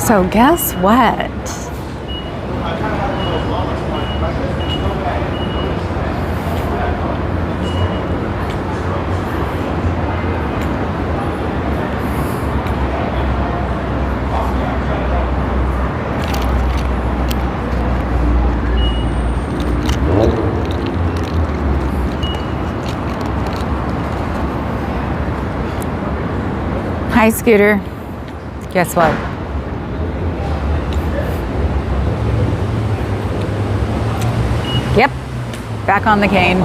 So guess what? Hi, Scooter. Guess what? Yep, back on the cane.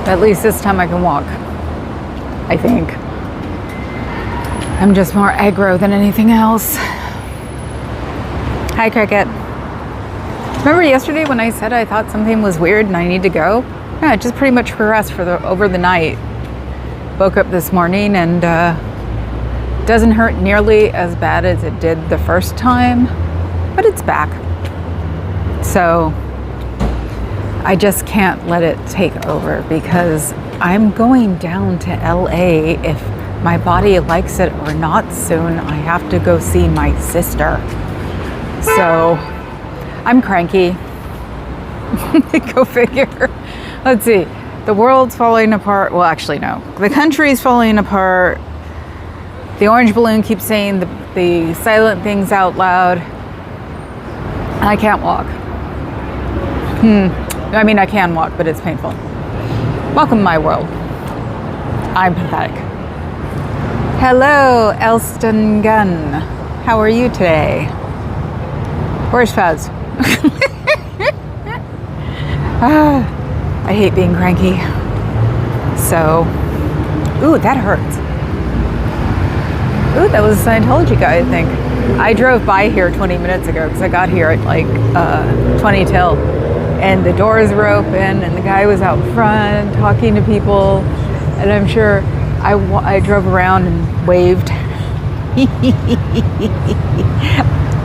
At least this time I can walk, I think. I'm just more aggro than anything else. Hi, Cricket. Remember yesterday when I said I thought something was weird and I need to go? Yeah, it just pretty much progressed over the night. Woke up this morning and doesn't hurt nearly as bad as it did the first time, but it's back. So I just can't let it take over because I'm going down to LA if my body likes it or not soon. I have to go see my sister. So I'm cranky. Go figure. Let's see. The world's falling apart. Well, actually, no. The country's falling apart. The orange balloon keeps saying the silent things out loud. I can't walk. I mean, I can walk, but it's painful. Welcome to my world. I'm pathetic. Hello, Elston Gunn. How are you today? Where's Faz? I hate being cranky. So, ooh, that hurts. Ooh, that was a Scientology guy, I think. I drove by here 20 minutes ago because I got here at like 20 till. And the doors were open and the guy was out front talking to people. And I'm sure I drove around and waved.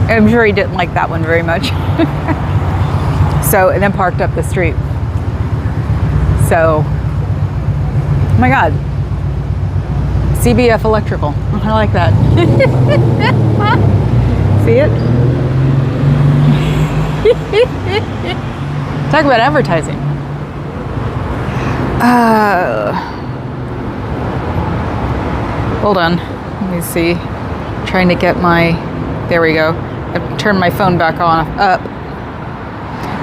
I'm sure he didn't like that one very much. So, and then parked up the street. So, oh my God. CBF Electrical. I like that. See it? Talk about advertising. Hold on. Let me see. Trying to get my... There we go. I've turned my phone back on. Up.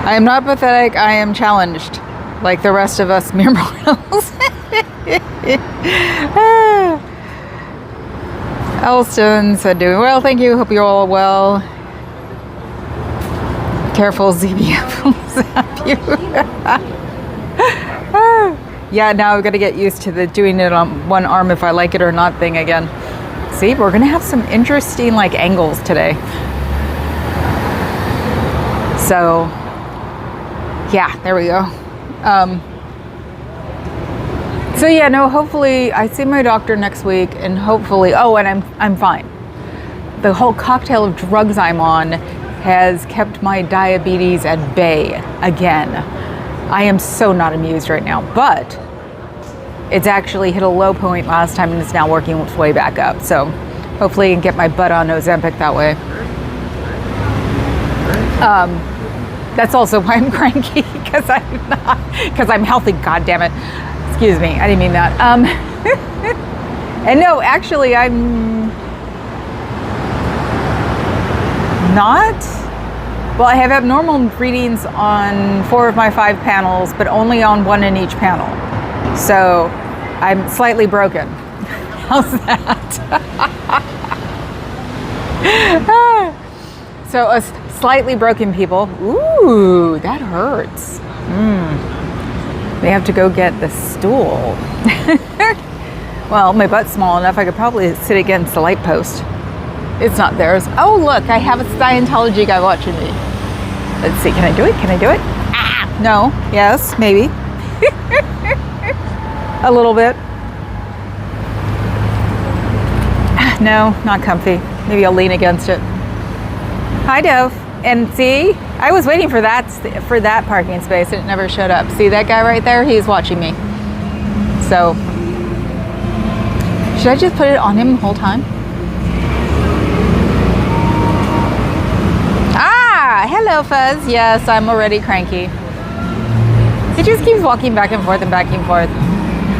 I am not pathetic. I am challenged. Like the rest of us mere mortals. Elston said, doing well, thank you. Hope you're all well. Careful, ZBF will zap you. Yeah, now I've got to get used to the doing it on one arm if I like it or not thing again. See, we're going to have some interesting like angles today. So, yeah, there we go. So yeah, no, hopefully I see my doctor next week and hopefully, and I'm fine. The whole cocktail of drugs I'm on has kept my diabetes at bay again. I am so not amused right now, but it's actually hit a low point last time and it's now working its way back up. So hopefully I can get my butt on Ozempic that way. That's also why I'm cranky, because I'm healthy, God damn it. Excuse me, I didn't mean that. And no, actually I'm not. Well, I have abnormal readings on 4 of my 5 panels, but only on 1 in each panel. So I'm slightly broken. How's that? So slightly broken people. Ooh, that hurts. They have to go get the stool. Well, my butt's small enough I could probably sit against the light post. It's not theirs. Oh, look, I have a Scientology guy watching me. Let's see, can I do it? Can I do it? Ah, no, yes, maybe. A little bit. No, not comfy. Maybe I'll lean against it. Hi, Dove. And see, I was waiting for that parking space and it never showed up. See that guy right there? He's watching me. So, should I just put it on him the whole time? Hello, Fuzz. Yes, I'm already cranky. He just keeps walking back and forth and back and forth.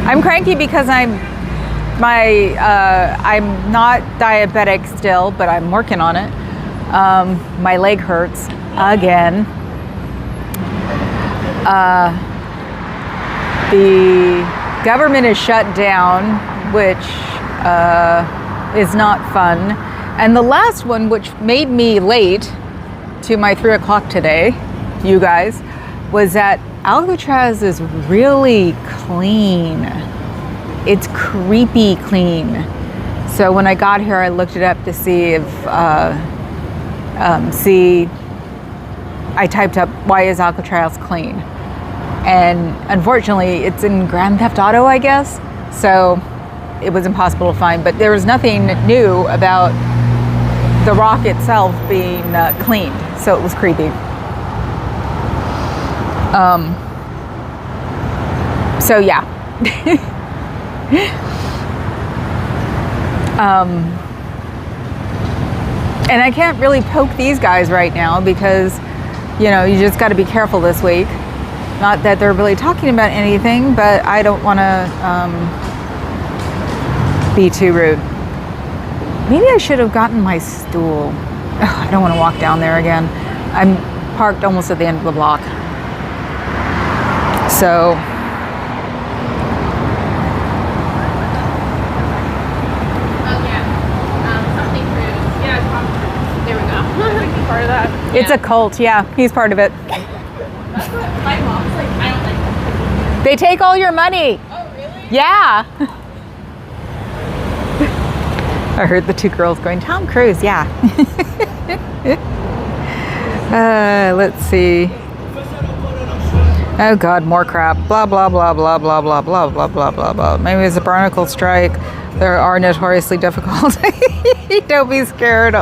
I'm cranky because I'm not diabetic still, but I'm working on it. My leg hurts again. The government is shut down, which is not fun. And the last one, which made me late to my 3 o'clock today, you guys, was that Alcatraz is really clean. It's creepy clean. So when I got here, I looked it up to see if, I typed up, why is Alcatraz clean? And unfortunately, it's in Grand Theft Auto, I guess. So it was impossible to find, but there was nothing new about the rock itself being cleaned. So it was creepy. So yeah. And I can't really poke these guys right now because, you know, you just got to be careful this week. Not that they're really talking about anything, but I don't want to be too rude. Maybe I should have gotten my stool. Ugh, I don't want to walk down there again. I'm parked almost at the end of the block. So, part of that. It's a cult, yeah. He's part of it. That's what my mom's like, I don't like that. They take all your money. Oh, really? Yeah. I heard the two girls going, Tom Cruise, yeah. Let's see. Oh God, more crap. Blah, blah, blah, blah, blah, blah, blah, blah, blah, blah, blah. Maybe it's a barnacle strike. There are notoriously difficult. Don't be scared.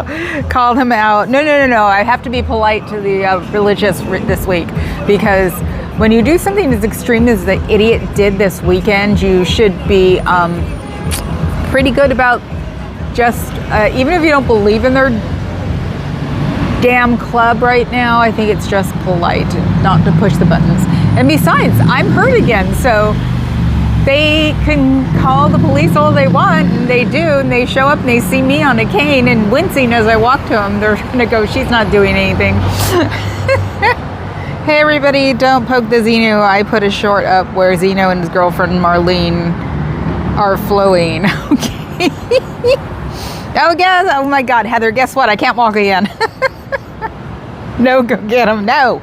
Call them out. No. I have to be polite to the religious this week, because when you do something as extreme as the idiot did this weekend, you should be pretty good about just, even if you don't believe in their damn club right now, I think it's just polite not to push the buttons. And besides, I'm hurt again, so they can call the police all they want, and they do, and they show up and they see me on a cane and wincing as I walk to them. They're gonna go, she's not doing anything. Hey everybody, don't poke the Xenu. I put a short up where Xenu and his girlfriend Marlene are flowing. Okay. Oh my God, Heather, guess what? I can't walk again. No, go get him, no.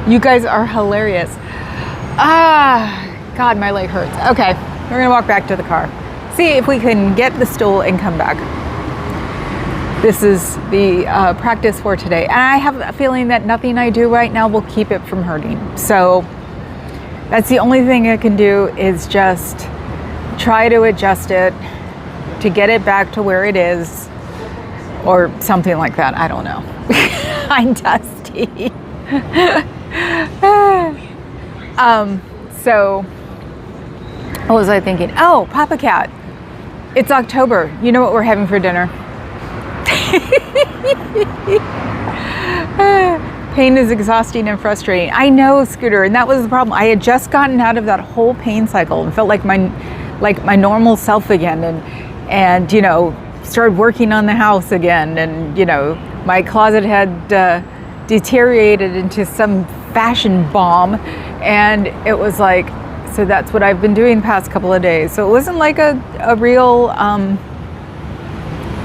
You guys are hilarious. God, my leg hurts. Okay, we're gonna walk back to the car. See if we can get the stool and come back. This is the practice for today. And I have a feeling that nothing I do right now will keep it from hurting. So that's the only thing I can do, is just try to adjust it to get it back to where it is, or something like that. I don't know. I'm dusty. So what was I thinking? Oh, Papa Cat. It's October. You know what we're having for dinner? Pain is exhausting and frustrating. I know, Scooter, and that was the problem. I had just gotten out of that whole pain cycle and felt like my normal self again, and you know, started working on the house again, and you know, my closet had deteriorated into some fashion bomb, and it was like, so that's what I've been doing the past couple of days. So it wasn't like a real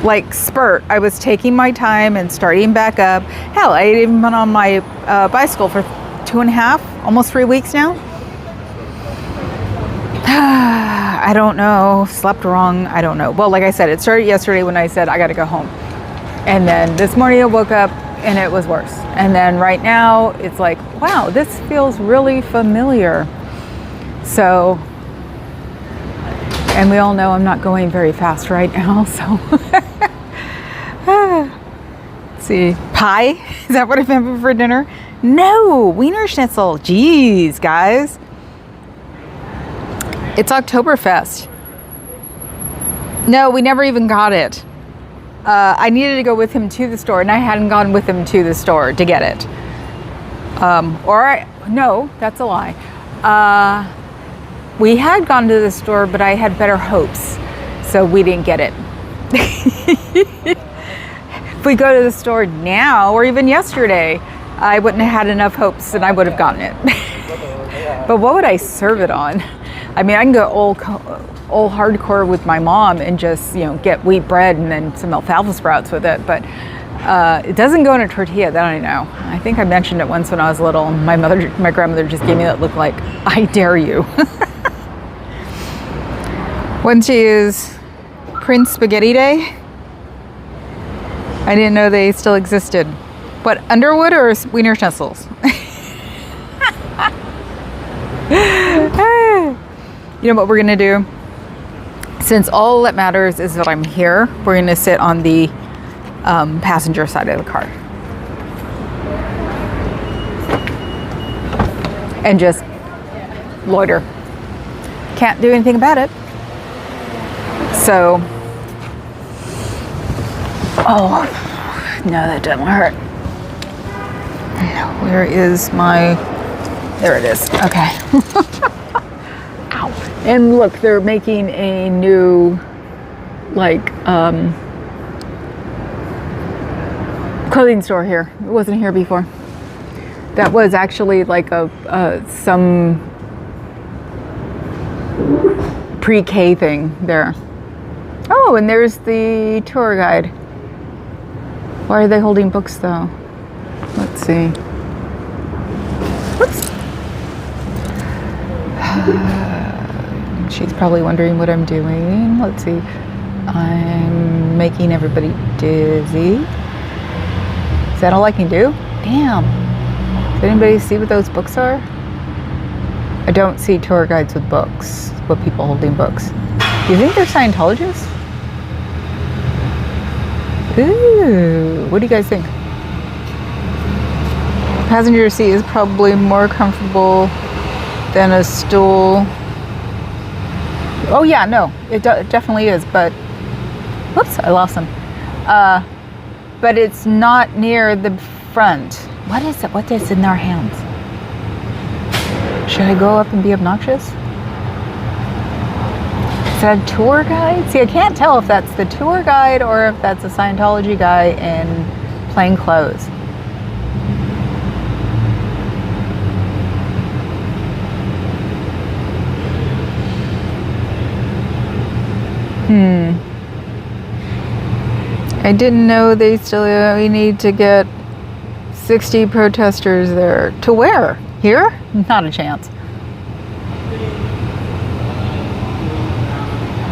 like spurt. I was taking my time and starting back up. Hell, I even been on my bicycle for 2.5, almost 3 weeks now. I don't know, slept wrong, I don't know. Well, like I said, it started yesterday when I said I gotta go home. And then this morning I woke up and it was worse. And then right now it's like, wow, this feels really familiar. So, and we all know I'm not going very fast right now, so. Let's see, pie? Is that what I'm having for dinner? No, Wiener Schnitzel. Jeez, guys. It's Oktoberfest. No, we never even got it. I needed to go with him to the store, and I hadn't gone with him to the store to get it. No, that's a lie. We had gone to the store, but I had better hopes, so we didn't get it. If we go to the store now, or even yesterday, I wouldn't have had enough hopes and I would have gotten it. But what would I serve it on? I mean, I can go old hardcore with my mom and just, get wheat bread and then some alfalfa sprouts with it. But it doesn't go in a tortilla, that I know. I think I mentioned it once when I was little. My grandmother just gave me that look like, I dare you. Wednesday is Prince Spaghetti Day. I didn't know they still existed. What, Underwood or Wiener Schnitzels? You know what we're gonna do? Since all that matters is that I'm here, we're gonna sit on the passenger side of the car. And just loiter. Can't do anything about it. So, oh, no, that doesn't hurt. Where is my, there it is, okay. Ow. And look, they're making a new, clothing store here. It wasn't here before. That was actually like some pre-K thing there. Oh, and there's the tour guide. Why are they holding books though? Let's see. Whoops. She's probably wondering what I'm doing. Let's see. I'm making everybody dizzy. Is that all I can do? Damn. Does anybody see what those books are? I don't see tour guides with books, but people holding books. Do you think they're Scientologists? Ooh, what do you guys think? Passenger seat is probably more comfortable than a stool. Oh yeah, no, it definitely is, but, whoops, I lost them. But it's not near the front. What is it? What is in their hands? Should I go up and be obnoxious? Is that a tour guide? See, I can't tell if that's the tour guide or if that's a Scientology guy in plain clothes. I didn't know we need to get 60 protesters there. To where? Here? Not a chance.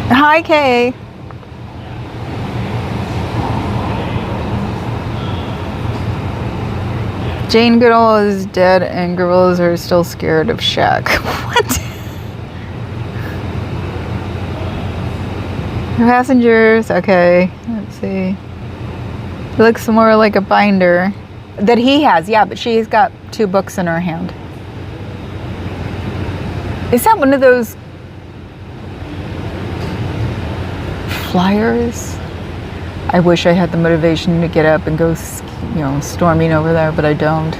Hi, Kay. Jane Goodall is dead and gorillas are still scared of Shaq. What? Passengers, okay, let's see. It looks more like a binder that he has, yeah, but she's got 2 books in her hand. Is that one of those flyers? I wish I had the motivation to get up and go, storming over there, but I don't.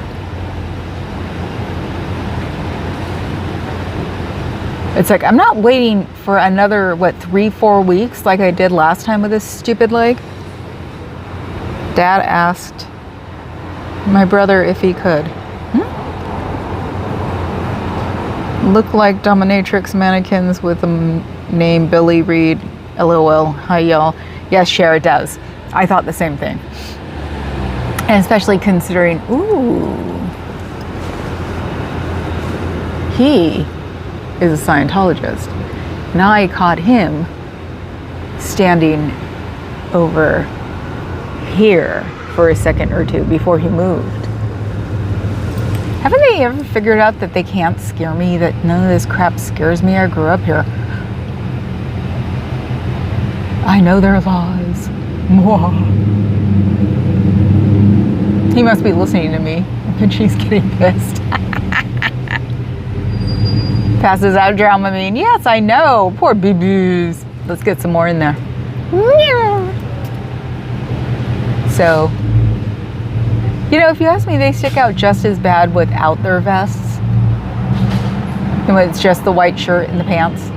It's like, I'm not waiting for another, 3-4 weeks like I did last time with this stupid leg. Dad asked my brother if he could. Look like dominatrix mannequins with the name Billy Reed. LOL. Hi, y'all. Yes, Cher, it does. I thought the same thing. And especially considering, he is a Scientologist. Now I caught him standing over here for a second or two before he moved. Haven't they ever figured out that they can't scare me, that none of this crap scares me? I grew up here. I know their laws. He must be listening to me, and she's getting pissed. Passes out Dramamine. Yes, I know. Poor boo-boos. Let's get some more in there. So, you know, if you ask me, they stick out just as bad without their vests. And when it's just the white shirt and the pants.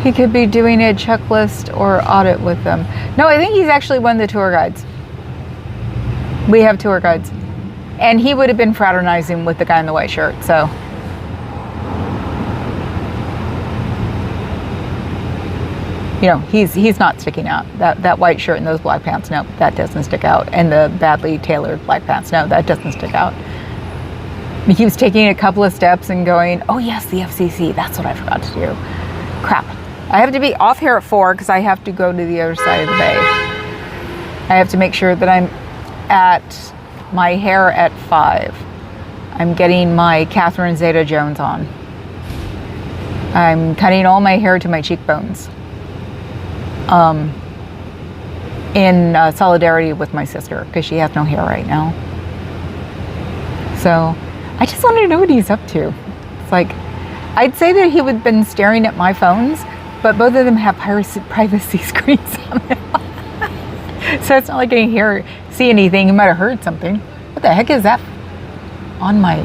He could be doing a checklist or audit with them. No, I think he's actually one of the tour guides. We have tour guides. And he would have been fraternizing with the guy in the white shirt, so. You know, he's not sticking out. That white shirt and those black pants, no, that doesn't stick out. And the badly tailored black pants, no, that doesn't stick out. He keeps taking a couple of steps and going, oh yes, the FCC, that's what I forgot to do. Crap. I have to be off here at 4 because I have to go to the other side of the bay. I have to make sure that I'm at my hair at 5. I'm getting my Catherine Zeta-Jones on. I'm cutting all my hair to my cheekbones. In solidarity with my sister because she has no hair right now. So I just wanted to know what he's up to. It's like, I'd say that he would have been staring at my phones, but both of them have privacy screens on them. So it's not like I can see anything. He might have heard something. What the heck is that on my...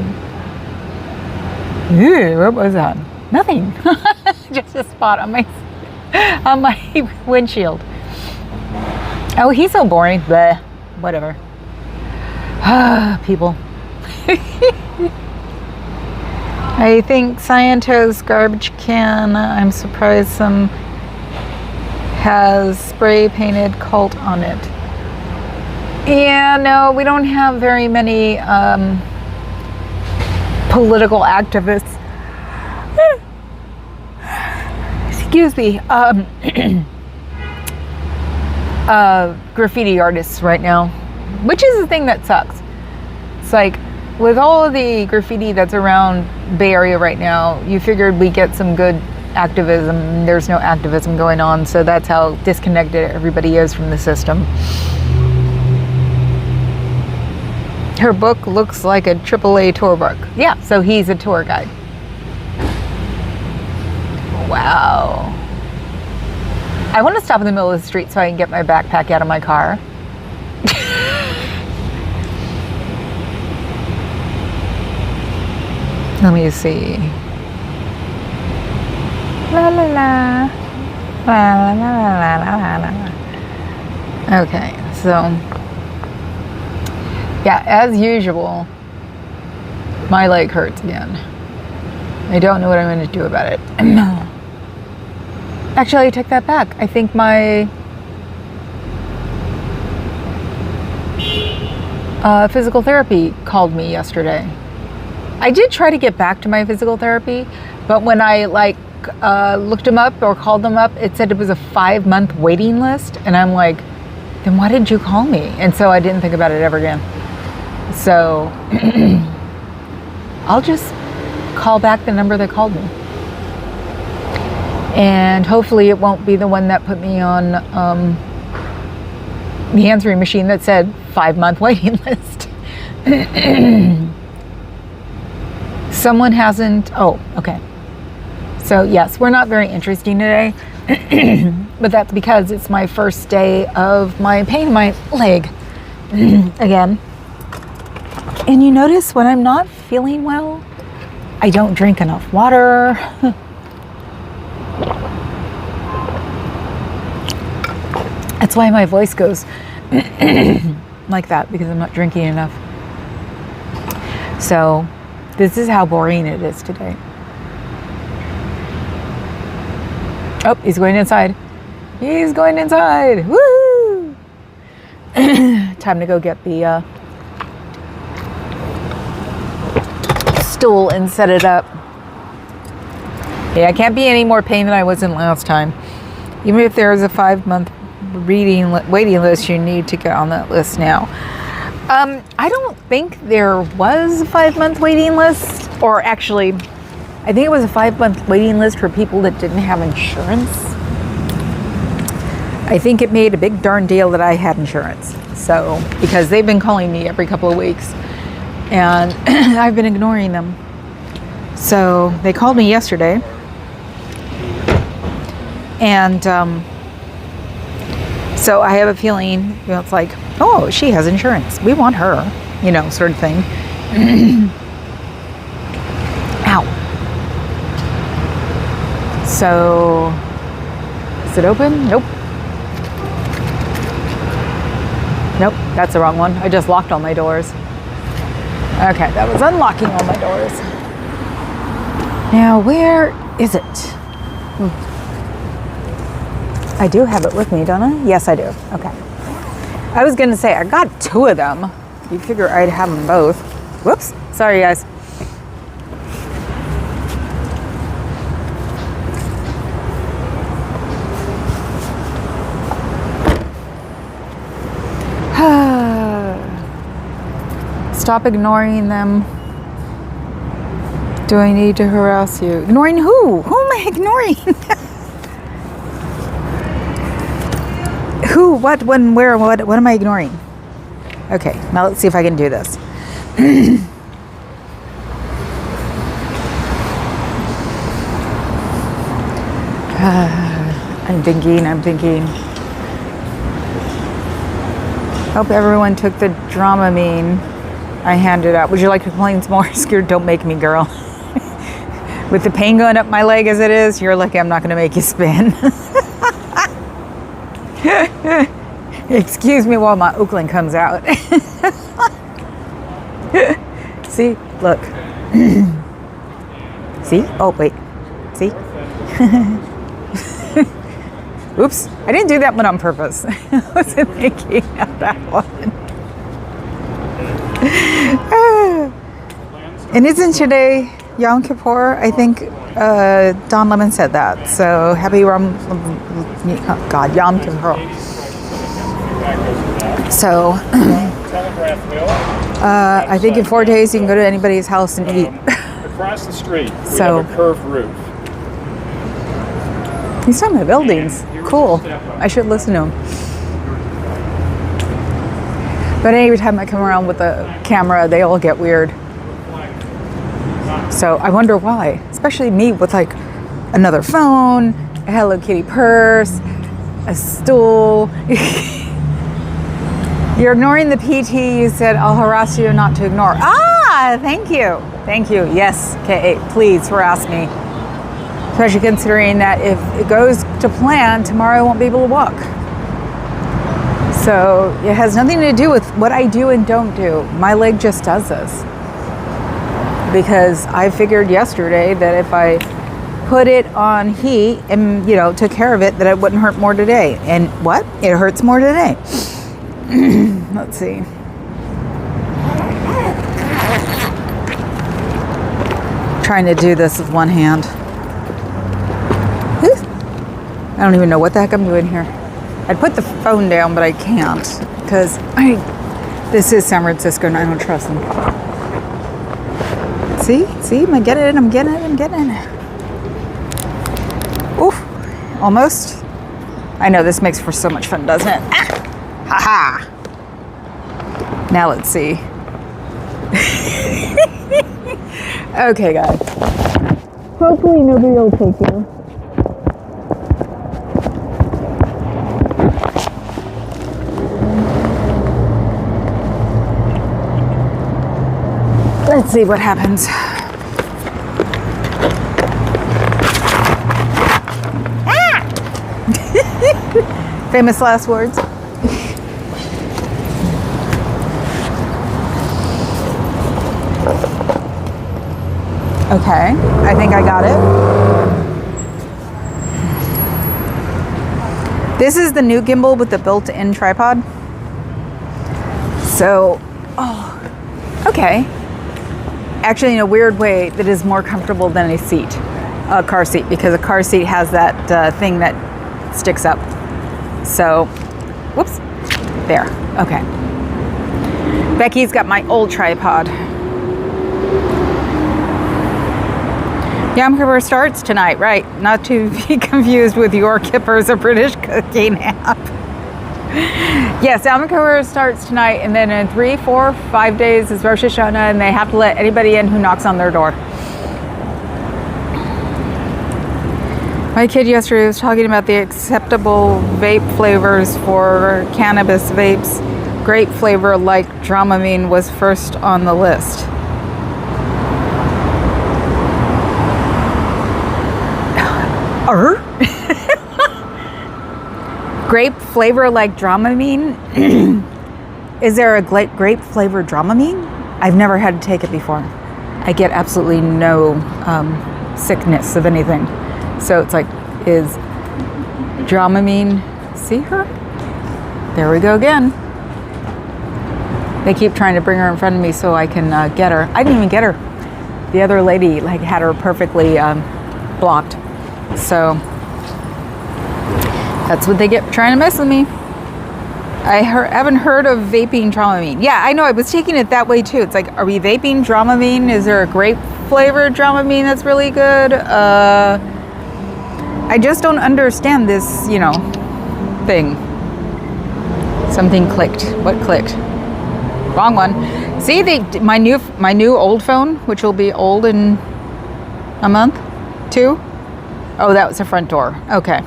Ew, what was that? Nothing. Just a spot on my windshield. Oh, he's so boring. Bleh. Whatever. People. I think Scientology's garbage can, I'm surprised some has spray painted cult on it. Yeah, no, we don't have very many political activists. Excuse me. Graffiti artists right now, which is the thing that sucks. It's like, with all of the graffiti that's around Bay Area right now, you figured we get some good activism. There's no activism going on, so that's how disconnected everybody is from the system. Her book looks like a AAA tour book. Yeah, so he's a tour guide. Wow. I want to stop in the middle of the street so I can get my backpack out of my car. Let me see. La la la. La la la la la la. Okay, so yeah, as usual, my leg hurts again. I don't know what I'm going to do about it. Actually, I take that back. I think my physical therapy called me yesterday. I did try to get back to my physical therapy, but when I looked them up or called them up, it said it was a 5-month waiting list. And I'm like, then why did you call me? And so I didn't think about it ever again. So I'll just call back the number that called me. And hopefully it won't be the one that put me on the answering machine that said 5-month waiting list. Someone hasn't, oh, okay. So yes, we're not very interesting today, but that's because it's my first day of my pain in my leg again. And you notice when I'm not feeling well, I don't drink enough water. That's why my voice goes like that, because I'm not drinking enough. So this is how boring it is today. Oh, he's going inside. He's going inside. Woo! Time to go get the stool and set it up. Yeah, I can't be any more pain than I was in last time. Even if there is a 5-month waiting list, you need to get on that list now. I don't think there was a 5-month waiting list, or actually, I think it was a 5-month waiting list for people that didn't have insurance. I think it made a big darn deal that I had insurance. So, because they've been calling me every couple of weeks, and I've been ignoring them. So they called me yesterday, So I have a feeling, it's like, oh, she has insurance. We want her, sort of thing. Ow. So, is it open? Nope. Nope, that's the wrong one. I just locked all my doors. Okay, that was unlocking all my doors. Now, where is it? I do have it with me, don't I? Yes, I do. Okay. I was going to say, I got 2 of them. You figure I'd have them both. Whoops. Sorry, guys. Stop ignoring them. Do I need to harass you? Ignoring who? Who am I ignoring? Who? What? When? Where? What am I ignoring? Okay, now let's see if I can do this. I'm thinking. Hope everyone took the Dramamine I handed out. Would you like to complain some more? Scared, don't make me, girl. With the pain going up my leg as it is, you're lucky I'm not going to make you spin. Excuse me while my Oakland comes out. See? Look. See? Oh, wait. See? Oops. I didn't do that one on purpose. I wasn't thinking of that one. And isn't today Yom Kippur? I think Don Lemon said that. So happy Yom Kippur. So I think in 4 days you can go to anybody's house and eat. Across the street, we have a curved roof. He's talking about buildings. Cool. I should listen to him. But every time I come around with a camera, they all get weird. So I wonder why. Especially me with like another phone, a Hello Kitty purse, a stool. You're ignoring the PT. You said, I'll harass you not to ignore. Ah, thank you. Thank you. Yes, K8, please harass me. Especially considering that if it goes to plan, tomorrow I won't be able to walk. So it has nothing to do with what I do and don't do. My leg just does this. Because I figured yesterday that if I put it on heat and, took care of it, that it wouldn't hurt more today. And what? It hurts more today. Let's see. Trying to do this with one hand. I don't even know what the heck I'm doing here. I'd put the phone down, but I can't because this is San Francisco and I don't trust them. See, I'm getting it. Oof, almost. I know this makes for so much fun, doesn't it? Ah! Ha ha. Now let's see. Okay, guys. Hopefully nobody will take you. Let's see what happens. Ah! Famous last words. Okay, I think I got it. This is the new gimbal with the built-in tripod. So, okay. Actually, in a weird way, that is more comfortable than a car seat, because a car seat has that thing that sticks up. So, whoops, there, okay. Becky's got my old tripod. Yom Kippur starts tonight, right? Not to be confused with Your Kippur's a British cooking app. Yes, Yom Kippur starts tonight, and then in 3, 4, 5 days is Rosh Hashanah, and they have to let anybody in who knocks on their door. My kid yesterday was talking about the acceptable vape flavors for cannabis vapes. Grape flavor like Dramamine was first on the list. Grape flavor like Dramamine? Is there a grape flavored Dramamine? I've never had to take it before. I get absolutely no sickness of anything. So it's like, is Dramamine, see her? There we go again. They keep trying to bring her in front of me so I can get her. I didn't even get her. The other lady like had her perfectly blocked. So that's what they get trying to mess with me. I haven't heard of vaping Dramamine. Yeah, I know. I was taking it that way too. It's like, are we vaping Dramamine? Is there a grape flavored Dramamine that's really good? I just don't understand this, thing. Something clicked. What clicked? Wrong one. See, my new old phone, which will be old in a month, 2. Oh, that was the front door. Okay.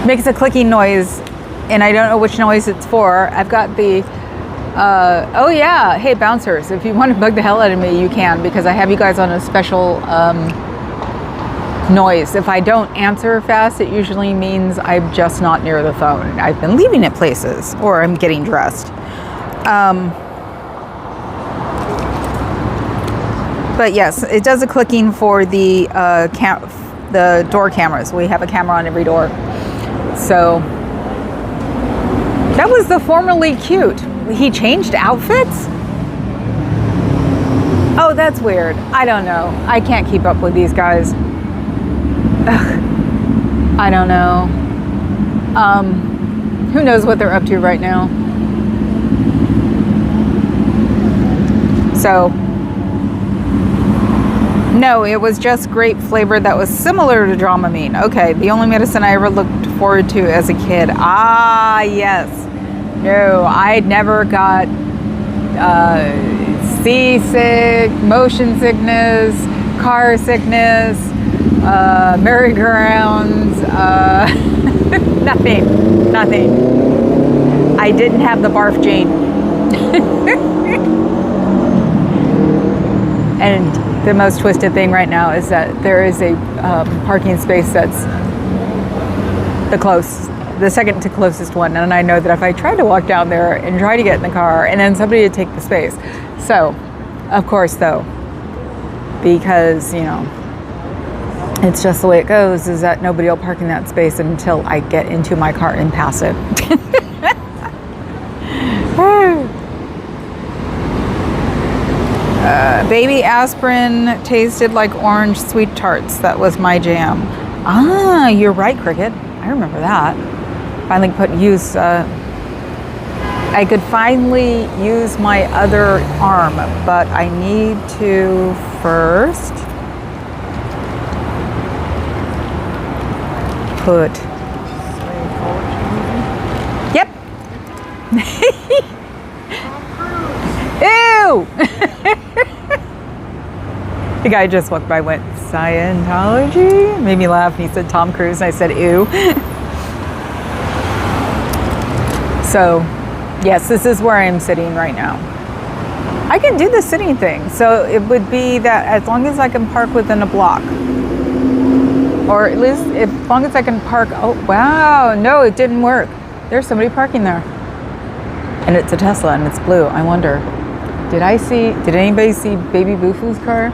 Makes a clicking noise, and I don't know which noise it's for. I've got the oh yeah, hey bouncers, if you want to bug the hell out of me, you can, because I have you guys on a special noise. If I don't answer fast, it usually means I'm just not near the phone. I've been leaving it places, or I'm getting dressed. But yes, it does a clicking for the door cameras. We have a camera on every door. So that was the formerly cute. He changed outfits? Oh, that's weird. I don't know. I can't keep up with these guys. Ugh. I don't know. Who knows what they're up to right now? So, no, it was just grape flavor that was similar to Dramamine. Okay, the only medicine I ever looked forward to as a kid. Ah, yes. No, I never got seasick, motion sickness, car sickness, merry-go-rounds, nothing. I didn't have the barf gene. And the most twisted thing right now is that there is a parking space that's the second to closest one, and I know that if I try to walk down there and try to get in the car, and then somebody would take the space. So, of course, though, because it's just the way it goes, is that nobody will park in that space until I get into my car and pass it. Baby aspirin tasted like orange sweet tarts. That was my jam. Ah, you're right, Cricket. I remember that. I could finally use my other arm, but I need to first put. Yep. Ew! The guy just walked by, went, Scientology? Made me laugh, and he said Tom Cruise, and I said, ew. So, yes, this is where I'm sitting right now. I can do the sitting thing, so it would be that as long as I can park within a block. Or at least as long as I can park, oh, wow, no, it didn't work. There's somebody parking there. And it's a Tesla, and it's blue. I wonder, did anybody see Baby Boofu's car?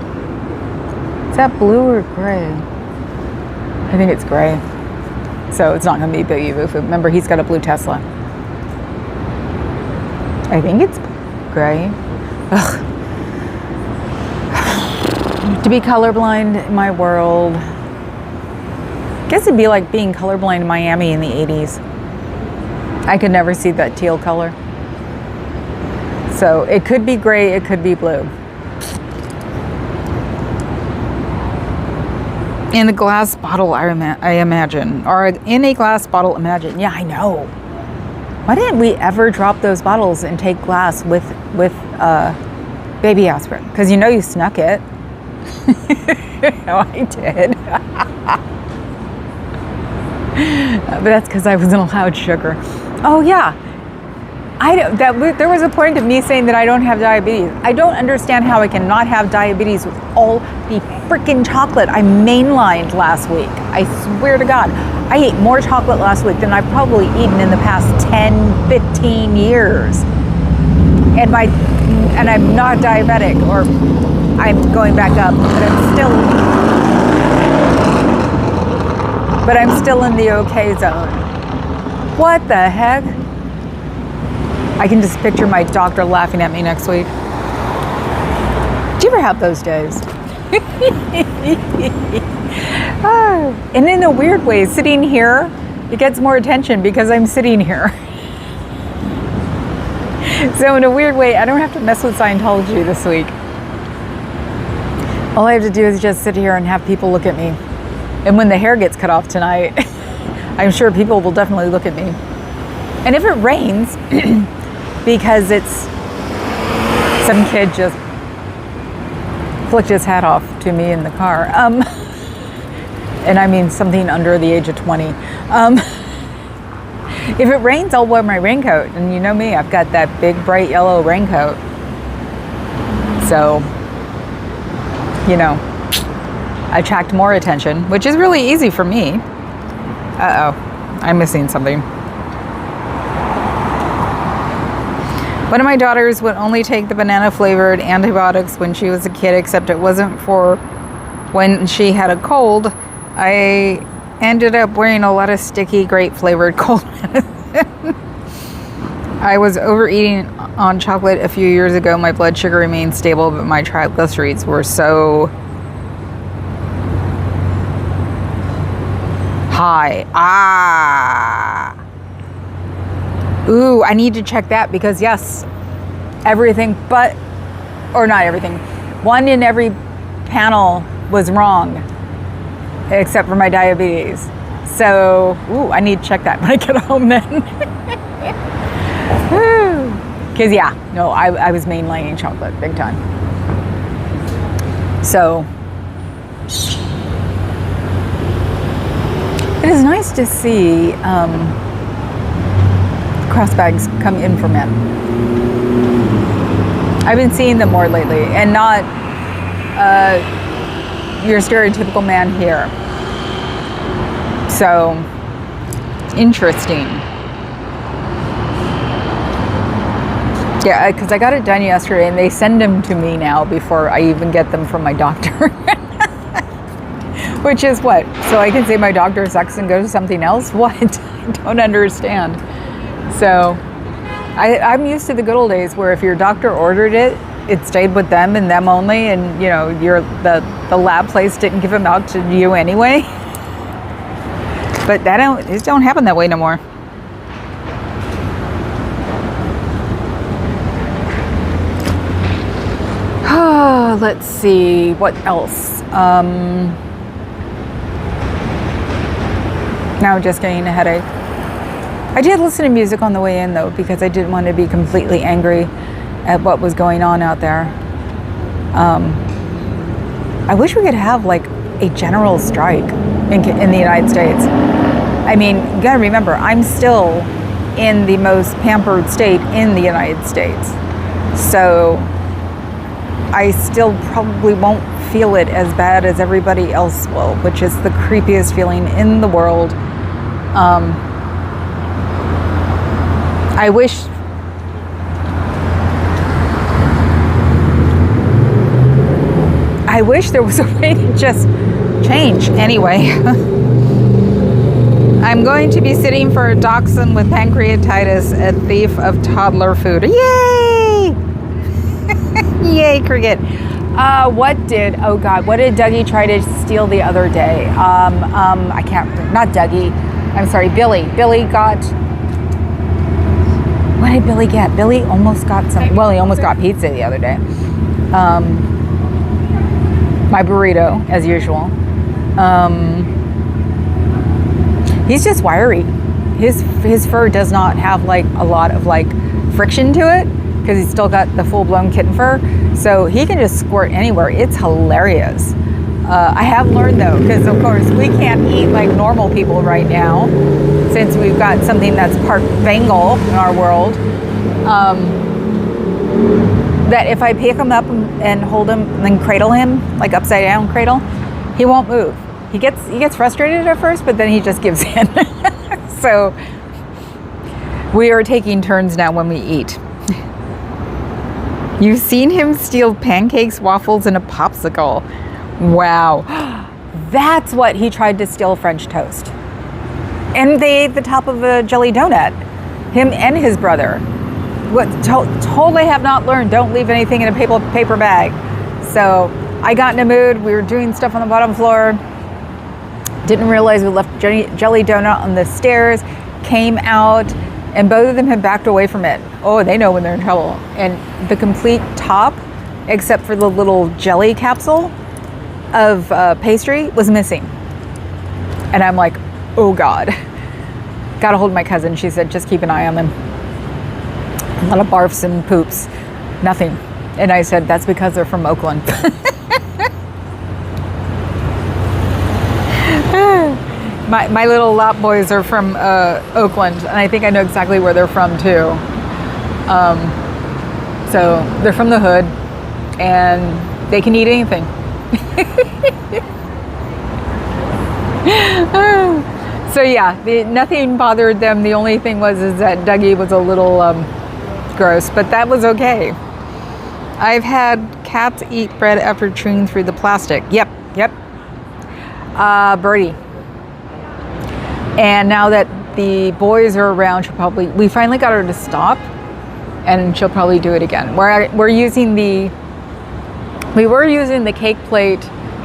Is that blue or gray? I think it's gray. So it's not going to be Baby Boofu. Remember, he's got a blue Tesla. I think it's gray. Ugh. To be colorblind in my world. I guess it'd be like being colorblind in Miami in the 80s. I could never see that teal color. So it could be gray, it could be blue. In a glass bottle, I imagine. Or in a glass bottle, imagine. Yeah, I know. Why didn't we ever drop those bottles and take glass with Baby aspirin, because you know you snuck it. No, I did. But that's because I wasn't allowed sugar. Oh yeah, there was a point of me saying that I don't have diabetes. I don't understand how I cannot have diabetes with all the freaking chocolate I mainlined last week. I swear to God, I ate more chocolate last week than I've probably eaten in the past 10, 15 years. And I'm not diabetic, or I'm going back up, but I'm still in the okay zone. What the heck? I can just picture my doctor laughing at me next week. Do you ever have those days? And in a weird way, sitting here, it gets more attention because I'm sitting here. So in a weird way, I don't have to mess with Scientology this week. All I have to do is just sit here and have people look at me. And when the hair gets cut off tonight, I'm sure people will definitely look at me. And if it rains, because it's some kid just flicked his hat off to me in the car. And I mean something under the age of 20. If it rains, I'll wear my raincoat. And you know me, I've got that big bright yellow raincoat. So, you know, attract more attention, which is really easy for me. Uh-oh, I'm missing something. One of my daughters would only take the banana flavored antibiotics when she was a kid, except it wasn't for when she had a cold. I ended up wearing a lot of sticky grape flavored cold medicine. I was overeating on chocolate a few years ago. My blood sugar remained stable, but my triglycerides were so high. Ooh, I need to check that because yes, everything or not everything, one in every panel was wrong except for my diabetes. So, ooh, I need to check that when I get home then. Because yeah, no, I was mainlining chocolate big time. So, it is nice to see cross bags come in for men. I've been seeing them more lately, and not your stereotypical man here. So, interesting. Yeah, because I got it done yesterday, and they send them to me now before I even get them from my doctor. Which is what? So I can say my doctor sucks and go to something else? What? I don't understand. So I'm used to the good old days where if your doctor ordered it, it stayed with them and them only, and you know, the lab place didn't give them out to you anyway. But it don't happen that way no more. Let's see, what else? Now I'm just getting a headache. I did listen to music on the way in though, because I didn't want to be completely angry at what was going on out there. I wish we could have like a general strike in the United States. I mean, you gotta remember, I'm still in the most pampered state in the United States. So I still probably won't feel it as bad as everybody else will, which is the creepiest feeling in the world. I wish there was a way to just change. Anyway, I'm going to be sitting for a dachshund with pancreatitis, a thief of toddler food. Yay! Yay, cricket. What did Dougie try to steal the other day? I can't, not Dougie. I'm sorry, Billy. Billy got, what did Billy get? Billy almost got he almost got pizza the other day. My burrito, as usual. He's just wiry. His fur does not have like a lot of like friction to it, because he's still got the full-blown kitten fur. So he can just squirt anywhere. It's hilarious. I have learned though, because of course we can't eat like normal people right now, since we've got something that's part Bengal in our world. That if I pick him up and hold him and then cradle him, like upside down cradle, he won't move. He gets frustrated at first, but then he just gives in. So we are taking turns now when we eat. You've seen him steal pancakes, waffles, and a popsicle. Wow. That's what he tried to steal French toast. And they ate the top of a jelly donut. Him and his brother. What totally have not learned, don't leave anything in a paper bag. So I got in a mood. We were doing stuff on the bottom floor. Didn't realize we left jelly donut on the stairs. Came out, and both of them had backed away from it. Oh, they know when they're in trouble. And the complete top, except for the little jelly capsule of pastry, was missing. And I'm like, oh God. Got a hold of my cousin. She said, just keep an eye on them. A lot of barfs and poops. Nothing. And I said, that's because they're from Oakland. My little lap boys are from Oakland, and I think I know exactly where they're from too. So they're from the hood, and they can eat anything. So yeah, nothing bothered them. The only thing was that Dougie was a little gross, but that was okay. I've had cats eat bread after chewing through the plastic. Yep. Birdie. And now that the boys are around, we finally got her to stop, and she'll probably do it again. We were using the cake plate,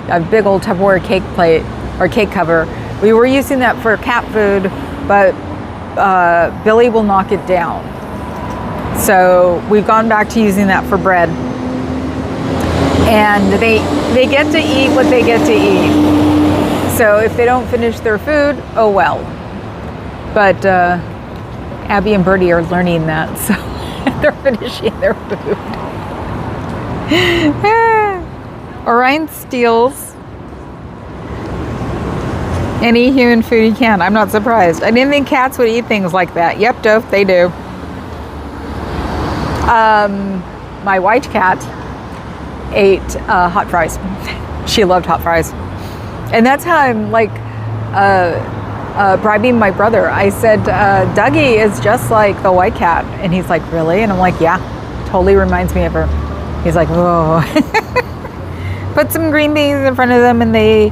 a big old Tupperware cake plate or cake cover. We were using that for cat food, but Billy will knock it down. So we've gone back to using that for bread. And they get to eat what they get to eat. So if they don't finish their food, oh well. But Abby and Birdie are learning that, so they're finishing their food. Orion steals any human food he can. I'm not surprised. I didn't think cats would eat things like that. Yep, Dove, they do. My white cat ate hot fries. She loved hot fries. And that's how I'm like bribing my brother. I said, Dougie is just like the white cat. And he's like, really? And I'm like, yeah, totally reminds me of her. He's like, whoa. Put some green beans in front of them and they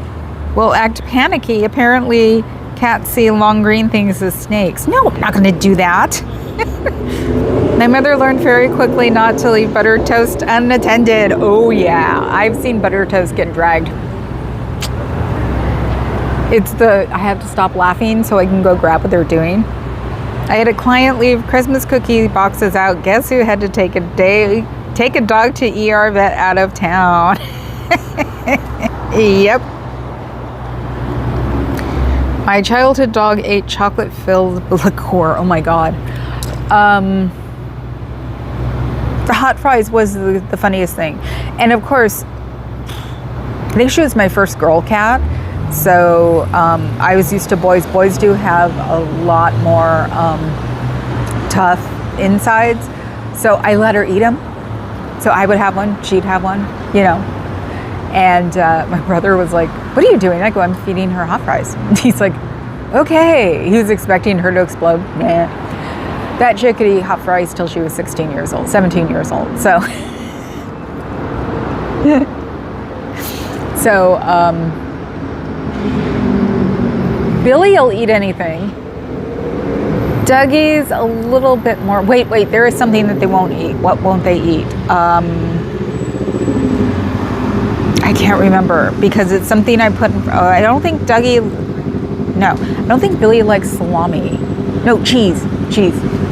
will act panicky. Apparently cats see long green things as snakes. No, I'm not going to do that. My mother learned very quickly not to leave buttered toast unattended. Oh yeah, I've seen buttered toast get dragged. I have to stop laughing so I can go grab what they're doing. I had a client leave Christmas cookie boxes out. Guess who had to take a dog to ER vet out of town? Yep. My childhood dog ate chocolate-filled liqueur. Oh my God. The hot fries was the funniest thing. And of course, I think she was my first girl cat. So I was used to boys. Boys do have a lot more tough insides. So I let her eat them. So I would have one, she'd have one, you know. And my brother was like, what are you doing? I go, I'm feeding her hot fries. And he's like, okay. He was expecting her to explode. Nah. That chick could eat hot fries till she was 17 years old. So, Billy will eat anything. Dougie's a little bit more. Wait, there is something that they won't eat. What won't they eat? I can't remember because it's something I put in. I don't think Dougie. No, I don't think Billy likes salami. No, cheese.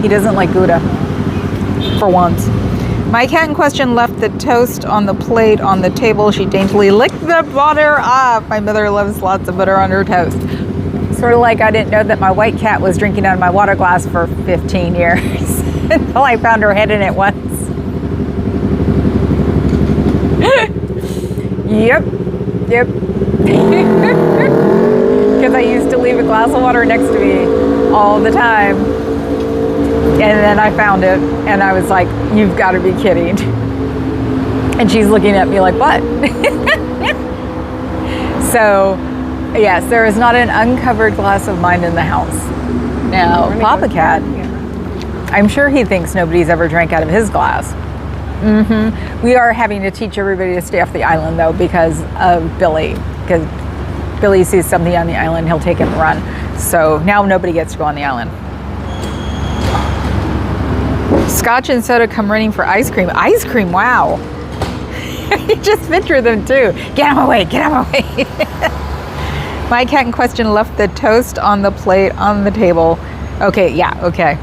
He doesn't like Gouda. For once. My cat in question left the toast on the plate on the table. She daintily licked the butter off. My mother loves lots of butter on her toast. Sort of like I didn't know that my white cat was drinking out of my water glass for 15 years until I found her head in it once. Yep. Because I used to leave a glass of water next to me all the time. And then I found it and I was like, you've got to be kidding. And she's looking at me like, what? So, yes, there is not an uncovered glass of mine in the house. Now, Papa Cat, I'm sure he thinks nobody's ever drank out of his glass. We are having to teach everybody to stay off the island, though, because of Billy. Because Billy sees something on the island, he'll take it and run. So now nobody gets to go on the island. Scotch and soda come running for ice cream. Ice cream, wow. You just picture them too. Get them away, get them away. My cat in question left the toast on the plate on the table. Okay, yeah, okay.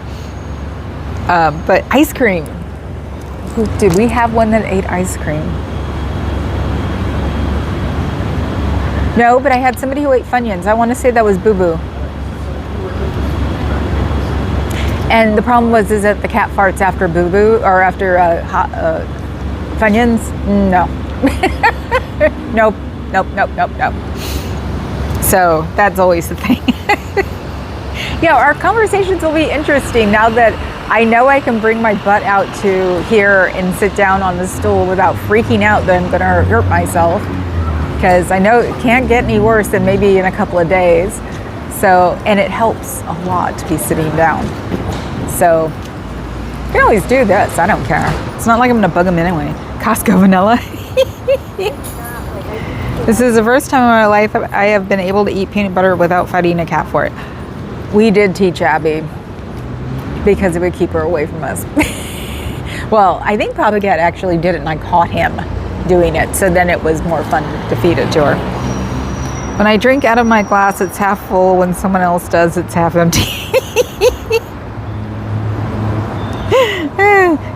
But ice cream. Did we have one that ate ice cream? No, but I had somebody who ate Funyuns. I want to say that was Boo Boo. And the problem was is that the cat farts after Boo Boo or after Funyuns. No. Nope. So that's always the thing. Yeah, our conversations will be interesting now that I know I can bring my butt out to here and sit down on the stool without freaking out that I'm going to hurt myself. Because I know it can't get any worse than maybe in a couple of days. So, and it helps a lot to be sitting down. So, you can always do this. I don't care. It's not like I'm going to bug them anyway. Costco vanilla. This is the first time in my life I have been able to eat peanut butter without fighting a cat for it. We did teach Abby because it would keep her away from us. Well, I think Papa Cat actually did it and I caught him doing it. So then it was more fun to feed it to her. When I drink out of my glass, it's half full. When someone else does, it's half empty.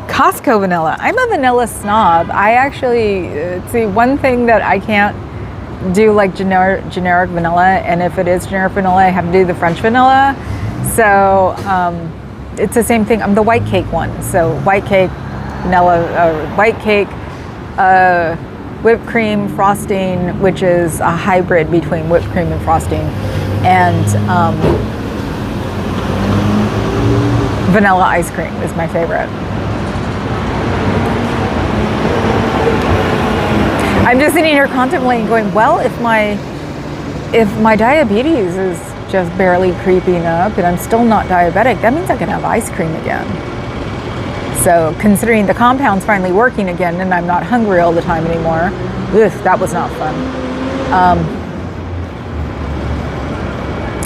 Costco vanilla. I'm a vanilla snob. I actually, see, one thing that I can't do like generic vanilla, and if it is generic vanilla, I have to do the French vanilla. So it's the same thing. I'm the white cake one. So white cake, vanilla, white cake, whipped cream, frosting, which is a hybrid between whipped cream and frosting, and vanilla ice cream is my favorite. I'm just sitting here contemplating going, well, if my diabetes is just barely creeping up and I'm still not diabetic, that means I can have ice cream again. So considering the compound's finally working again and I'm not hungry all the time anymore, that was not fun.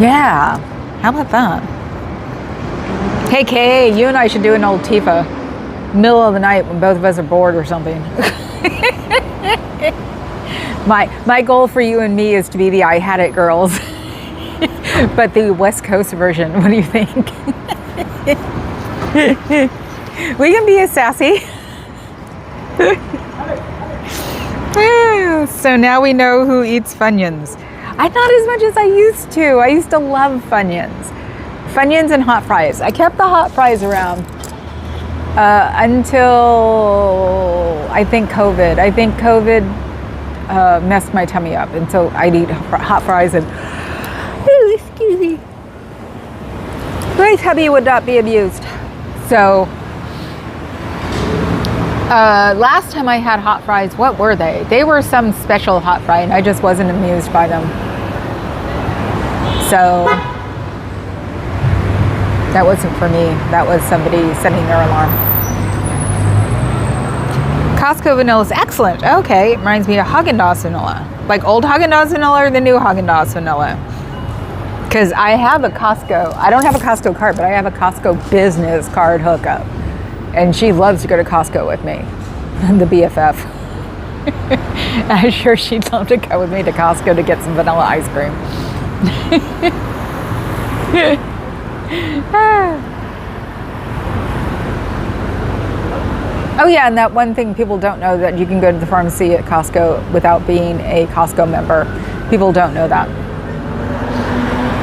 Yeah, how about that? Hey Kay, you and I should do an old Tifa. Middle of the night when both of us are bored or something. My goal for you and me is to be the I Had It girls. But the West Coast version, what do you think? We can be as sassy. So now we know who eats Funyuns. Not as much as I used to. I used to love Funyuns. Funyuns and hot fries. I kept the hot fries around until I think COVID. I think COVID messed my tummy up, and so I'd eat hot fries and excuse me. My tummy would not be amused. So last time I had hot fries, what were they? They were some special hot fry, and I just wasn't amused by them. So that wasn't for me. That was somebody setting their alarm. Costco vanilla is excellent. Okay, it reminds me of Haagen-Dazs vanilla. Like old Haagen-Dazs vanilla or the new Haagen-Dazs vanilla? Because I have a Costco, I don't have a Costco card, but I have a Costco business card hookup. And she loves to go to Costco with me, the BFF. I'm sure she'd love to go with me to Costco to get some vanilla ice cream. Oh yeah, and that one thing people don't know, that you can go to the pharmacy at Costco without being a Costco member. People don't know that.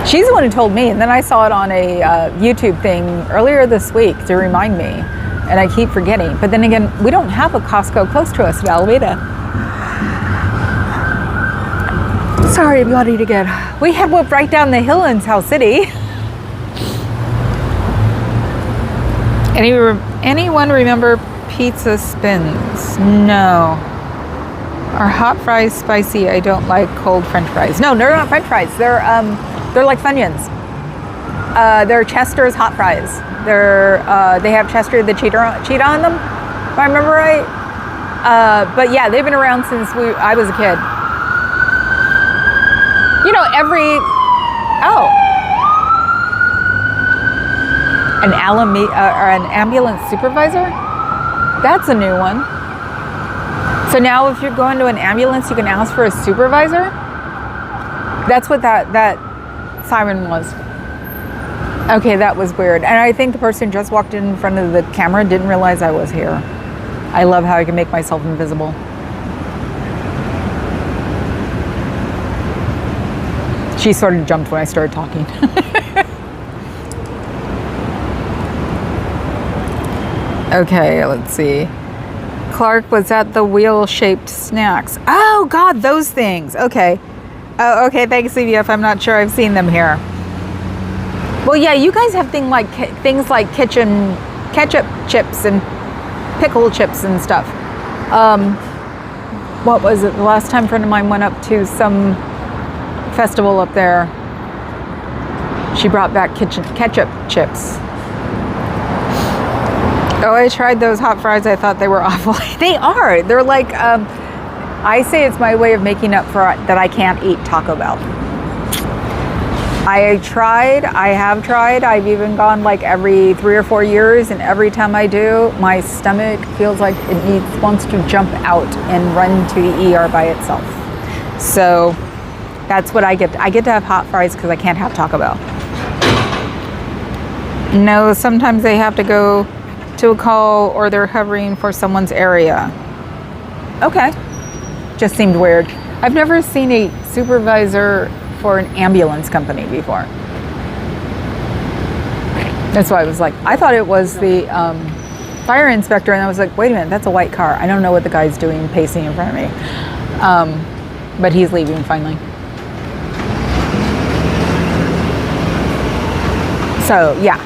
She's the one who told me, and then I saw it on a YouTube thing earlier this week to remind me, and I keep forgetting. But then again, we don't have a Costco close to us in Alameda. Sorry, bloody to get. We had whooped right down the hill in South City. Anyone remember pizza spins? No. Are hot fries spicy? I don't like cold French fries. No, they're not French fries. They're like Funyuns. They're Chester's hot fries. They have Chester the cheetah on them, if I remember right. But yeah, they've been around since I was a kid. You know, an ambulance supervisor? That's a new one. So now if you're going to an ambulance, you can ask for a supervisor? That's what that siren was. Okay, that was weird. And I think the person just walked in front of the camera didn't realize I was here. I love how I can make myself invisible. She sort of jumped when I started talking. Okay, let's see. Clark was at the wheel-shaped snacks. Oh God, those things. Okay. Oh, okay. Thanks, CBF. I'm not sure I've seen them here. Well, yeah, you guys have things like kitchen ketchup chips and pickle chips and stuff. What was it? The last time a friend of mine went up to some festival up there, she brought back ketchup chips. Oh, I tried those hot fries. I thought they were awful. They are. They're like, I say it's my way of making up for that I can't eat Taco Bell. I have tried. I've even gone like every 3 or 4 years, and every time I do, my stomach feels like it wants to jump out and run to the ER by itself. So that's what I get. I get to have hot fries because I can't have Taco Bell. No, sometimes they have to go to a call or they're hovering for someone's area. Okay. Just seemed weird. I've never seen a supervisor for an ambulance company before. That's why I was like, I thought it was the fire inspector, and I was like, wait a minute, that's a white car. I don't know what the guy's doing pacing in front of me. But he's leaving finally. So, yeah.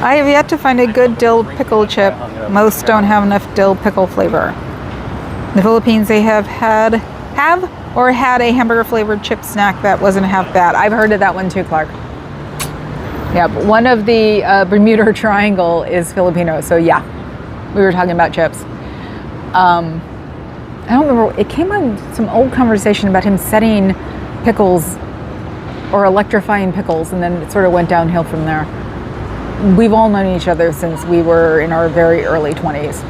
I have yet to find a good dill pickle chip. Most don't have enough dill pickle flavor. In the Philippines, they have had a hamburger flavored chip snack that wasn't half bad. I've heard of that one too, Clark. Yeah, but one of the Bermuda Triangle is Filipino. So yeah, we were talking about chips. I don't remember. It came on some old conversation about him setting pickles or electrifying pickles, and then it sort of went downhill from there. We've all known each other since we were in our very early 20s.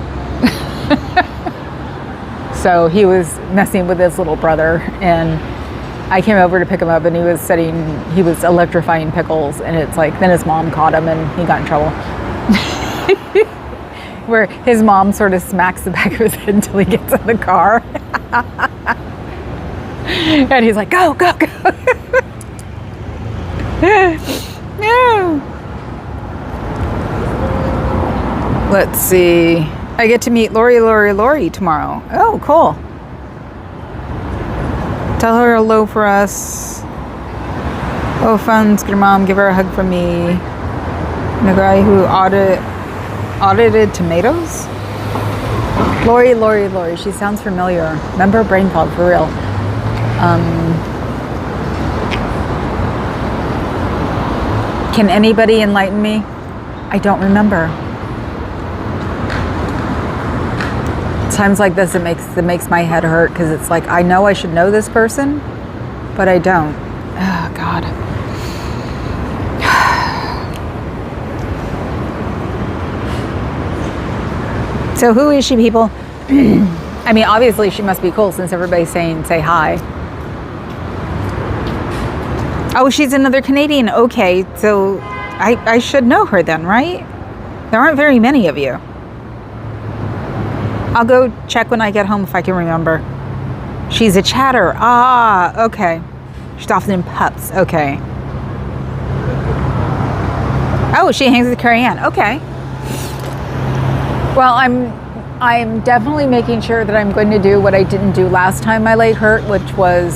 So he was messing with his little brother, and I came over to pick him up, and he was electrifying pickles, and it's like, then his mom caught him and he got in trouble. Where his mom sort of smacks the back of his head until he gets in the car. And he's like, go, go, go. No. Let's see. I get to meet Lori tomorrow. Oh, cool. Tell her hello for us. Oh, fun. Your mom. Give her a hug from me. And the guy who audited tomatoes? Lori. She sounds familiar. Remember brain fog, for real. Can anybody enlighten me? I don't remember. Times like this, it makes my head hurt, because it's like, I know I should know this person, but I don't. Oh, God. So who is she, people? I mean, obviously she must be cool since everybody's saying, say hi. Oh, she's another Canadian. Okay, so I should know her then, right? There aren't very many of you. I'll go check when I get home if I can remember. She's a chatter. Ah, okay. She's often in pups. Okay. Oh, she hangs with Carrie Ann. Okay. Well, I'm definitely making sure that I'm going to do what I didn't do last time my leg hurt, which was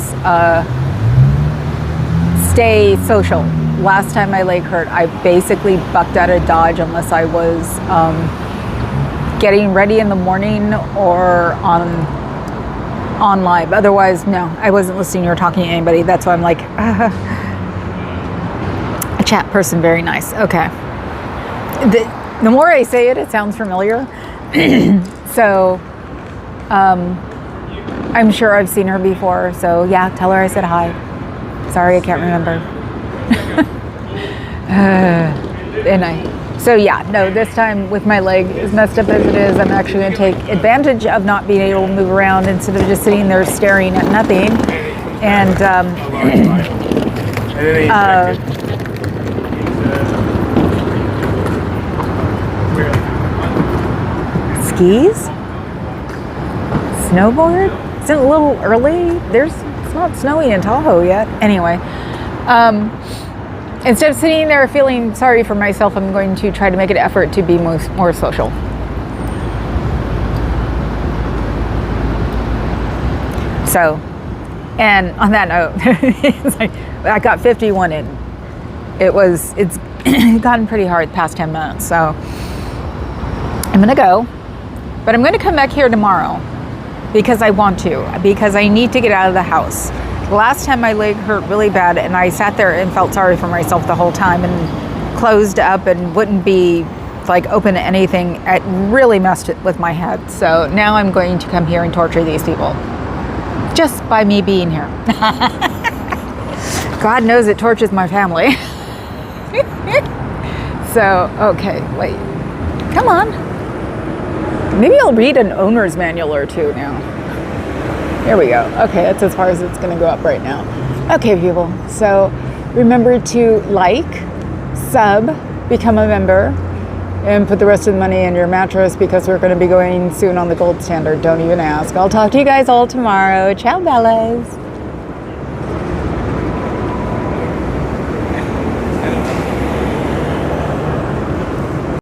stay social. Last time my leg hurt, I basically bucked out of Dodge unless I was getting ready in the morning or on live. Otherwise, no, I wasn't listening or talking to anybody. That's why I'm like, a chat person, very nice. Okay. The more I say it, it sounds familiar. So, I'm sure I've seen her before. So yeah, tell her I said hi. Sorry, I can't remember. So yeah, no, this time with my leg as messed up as it is, I'm actually going to take advantage of not being able to move around instead of just sitting there staring at nothing. And skis? Snowboard? Is it a little early? It's not snowing in Tahoe yet. Anyway, instead of sitting there feeling sorry for myself, I'm going to try to make an effort to be more social. So, and on that note, it's like, I got 51 in. It's gotten pretty hard past 10 minutes. So I'm going to go, but I'm going to come back here tomorrow because I want to, because I need to get out of the house. Last time my leg hurt really bad and I sat there and felt sorry for myself the whole time and closed up and wouldn't be like open to anything. It really messed it with my head. So now I'm going to come here and torture these people just by me being here. God knows it tortures my family. So, okay, wait, come on. Maybe I'll read an owner's manual or two now. Here we go. Okay, that's as far as it's going to go up right now. Okay, people. So remember to like, sub, become a member, and put the rest of the money in your mattress because we're going to be going soon on the gold standard. Don't even ask. I'll talk to you guys all tomorrow. Ciao, bellas.